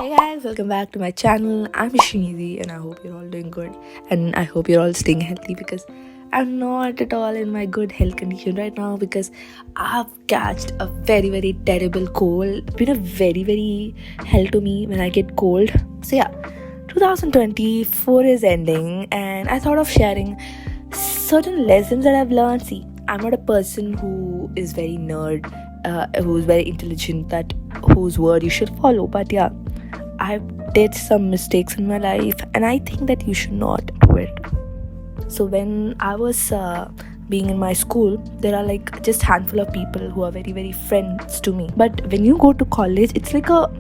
Hey guys, welcome back to my channel. I'm Shrenidhi and I hope you're all doing good and I hope you're all staying healthy because I'm not at all in my good health condition right now because I've catched a very terrible cold. It's been a very hell to me when I get cold. So yeah, 2024 is ending and I thought of sharing certain lessons that I've learned. See, I'm not a person who is very nerd, who's very intelligent, that whose word you should follow. But yeah, I did some mistakes in my life, and I think that you should not do it. So when I was being in my school, there are like just handful of people who are very friends to me. But when you go to college, it's like a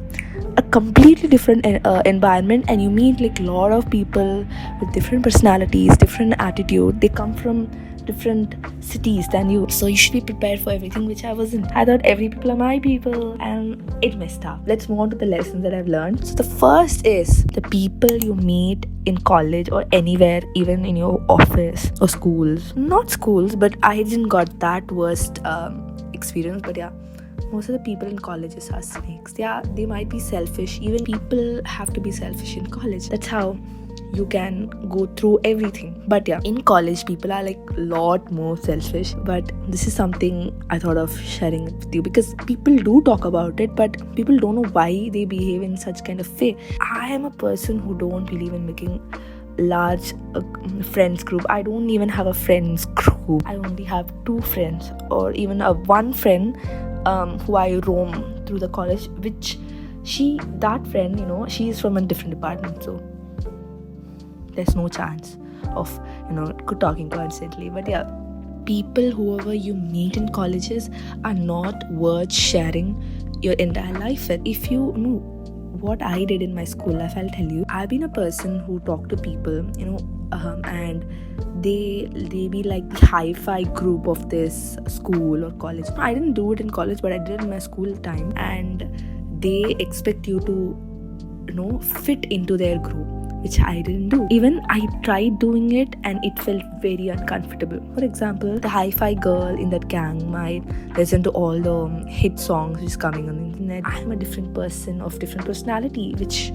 completely different environment, and you meet like a lot of people with different personalities, different attitude. They come from different cities than you, so you should be prepared for everything, which I wasn't. I thought every people are my people and it messed up. Let's move on to the lessons that I've learned. So the first is the people you meet in college or anywhere, even in your office or schools. Not schools, but I didn't got that worst experience, but yeah, most of the people in colleges are snakes. Yeah, they might be selfish. Even people have to be selfish in college. That's how you can go through everything. But yeah, in college people are like a lot more selfish. But this is something I thought of sharing with you because people do talk about it, but people don't know why they behave in such kind of way. I am a person who don't believe in making large friends group. I don't even have a friends group. I only have 2 friends or even a 1 friend who I roam through the college, which that friend, she is from a different department, so there's no chance of talking constantly. But yeah, people whoever you meet in colleges are not worth sharing your entire life with. If you know what I did in my school life, I'll tell you. I've been a person who talked to people, and they be like the hi-fi group of this school or college. I didn't do it in college, but I did it in my school time, and they expect you to fit into their group, which I didn't do. Even I tried doing it and it felt very uncomfortable. For example, the hi-fi girl in that gang might listen to all the hit songs which is coming on the internet. I'm a different person of different personality, which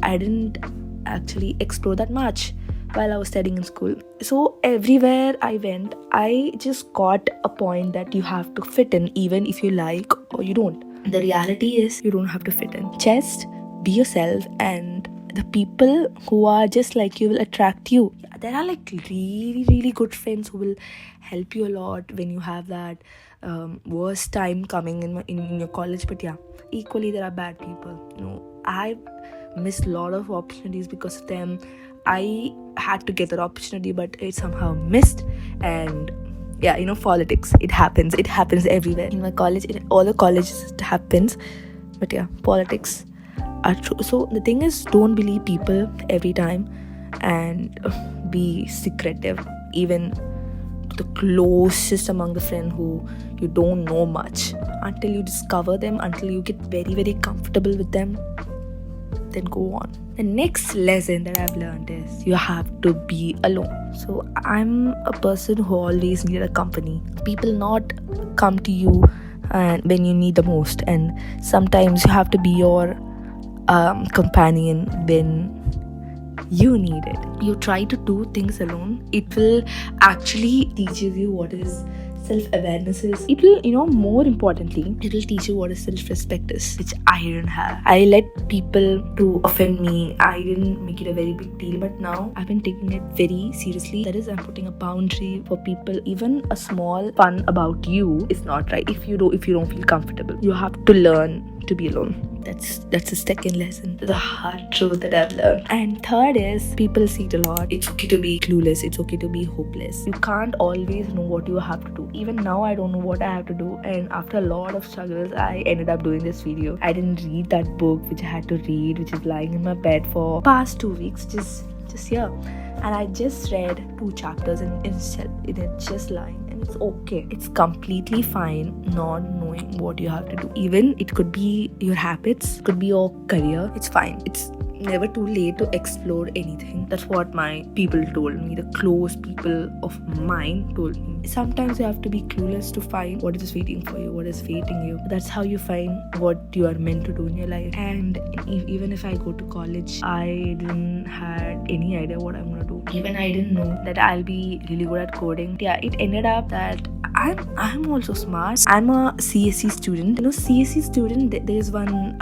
I didn't actually explore that much while I was studying in school. So everywhere I went, I just got a point that you have to fit in even if you like or you don't. The reality is you don't have to fit in. Just be yourself, and the people who are just like you will attract you. There are like really good friends who will help you a lot when you have that worst time coming in your college. But yeah, equally there are bad people. I missed a lot of opportunities because of them. I had to get that opportunity, but it somehow missed. And yeah, politics, it happens everywhere. In my college, in all the colleges it happens. But yeah, politics are true. So the thing is, don't believe people every time and be secretive, even to the closest among the friend who you don't know much, until you discover them, until you get very comfortable with them. Then go on. The next lesson that I've learned is you have to be alone. So I'm a person who always need a company. People not come to you and when you need the most, and sometimes you have to be your companion when you need it. You try to do things alone, it will actually teaches you what is self-awareness is. It will, more importantly, it will teach you what is self-respect is, which I didn't have. I let people to offend me. I didn't make it a very big deal, but now I've been taking it very seriously. That is, I'm putting a boundary for people. Even a small fun about you is not right if you don't feel comfortable. You have to learn to be alone. That's the second lesson, the hard truth that I've learned. And third is, people see it a lot. It's okay to be clueless. It's okay to be hopeless. You can't always know what you have to do. Even now, I don't know what I have to do. And after a lot of struggles, I ended up doing this video. I didn't read that book which I had to read, which is lying in my bed for past 2 weeks, just here. And I just read 2 chapters and it's just lying. And it's okay. It's completely fine not knowing what you have to do. Even it could be your habits, it could be your career. It's fine. It's never too late to explore anything. That's what my people told me. The close people of mine told me. Sometimes you have to be clueless to find what is waiting for you, what is waiting you. That's how you find what you are meant to do in your life. And even if I go to college, I didn't had any idea what I'm gonna do. Even I didn't know that I'll be really good at coding. Yeah, it ended up that I'm also smart. I'm a CSE student. CSE student, there's one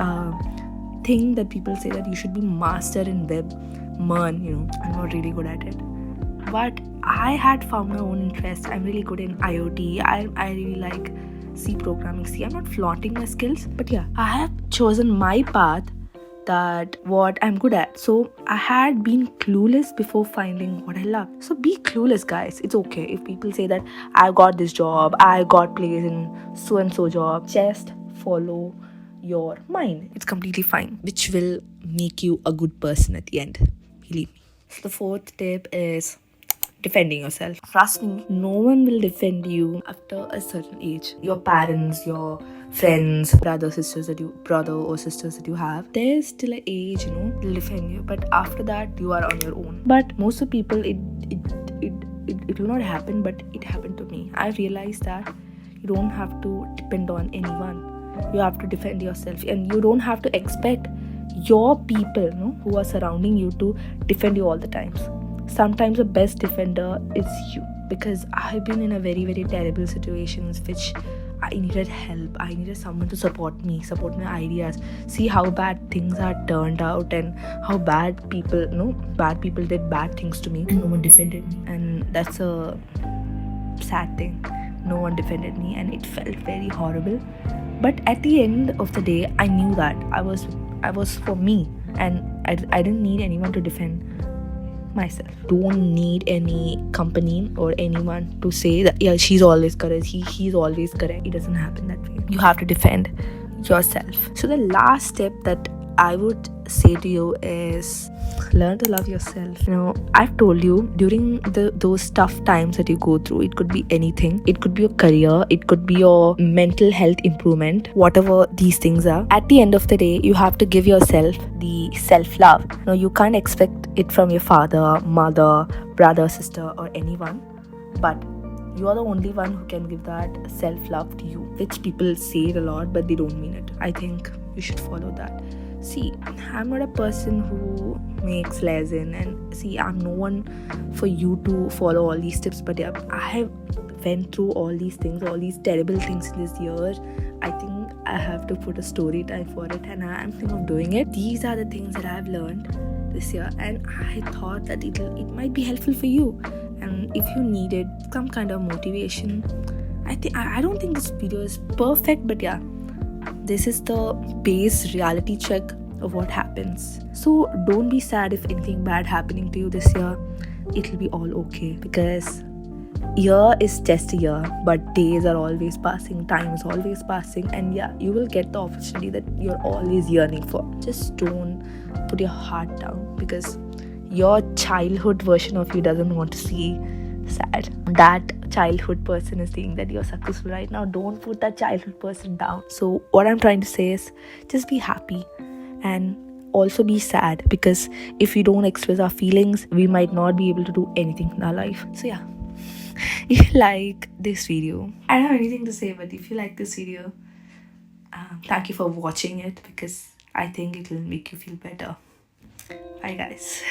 thing that people say that you should be master in web. I'm not really good at it. But I had found my own interest. I'm really good in IoT. I really like C programming. See, I'm not flaunting my skills, but yeah, I have chosen my path, that what I'm good at. So I had been clueless before finding what I love. So be clueless, guys. It's okay if people say that I got this job, I got placed in so and so job. Just follow your mind. It's completely fine, which will make you a good person at the end. Believe me. So the fourth tip is defending yourself. Trust me, no one will defend you after a certain age. Your parents, your friends, brother or sisters that you have, there's still an age, they'll defend you. But after that, you are on your own. But most of the people, it will not happen. But it happened to me. I realized that you don't have to depend on anyone. You have to defend yourself, and you don't have to expect your people, who are surrounding you, to defend you all the times. Sometimes the best defender is you, because I've been in a very, very terrible situations which I needed help. I needed someone to support me, support my ideas, see how bad things are turned out, and how bad people did bad things to me, and no one defended me. And that's a sad thing. No one defended me, and it felt very horrible. But at the end of the day, I knew that I was for me, and I didn't need anyone to defend myself. Don't need any company or anyone to say that yeah, she's always correct, he's always correct. It doesn't happen that way. You have to defend yourself. So the last step that I would say to you is learn to love yourself. I've told you, during those tough times that you go through, it could be anything. It could be your career, it could be your mental health improvement, whatever these things are. At the end of the day, you have to give yourself the self-love. You can't expect it from your father, mother, brother, sister, or anyone, but you are the only one who can give that self-love to you, which people say it a lot, but they don't mean it. I think you should follow that. See, I'm not a person who makes lesson, and see, I'm no one for you to follow all these tips, but yeah, I have went through all these things, all these terrible things this year. I think I have to put a story time for it, and I'm thinking of doing it. These are the things that I've learned this year, and I thought that it might be helpful for you. And if you needed some kind of motivation, I don't think this video is perfect, but yeah, this is the base reality check of what happens. So don't be sad if anything bad happening to you this year. It'll be all okay, because year is just a year, but days are always passing, time is always passing, and yeah, you will get the opportunity that you're always yearning for. Just don't put your heart down, because your childhood version of you doesn't want to see sad. That childhood person is saying that you're successful right now. Don't put that childhood person down. So what I'm trying to say is, just be happy and also be sad, because if we don't express our feelings, we might not be able to do anything in our life. So yeah, if you like this video, I don't have anything to say, but if you like this video, thank you for watching it, because I think it will make you feel better. Bye guys.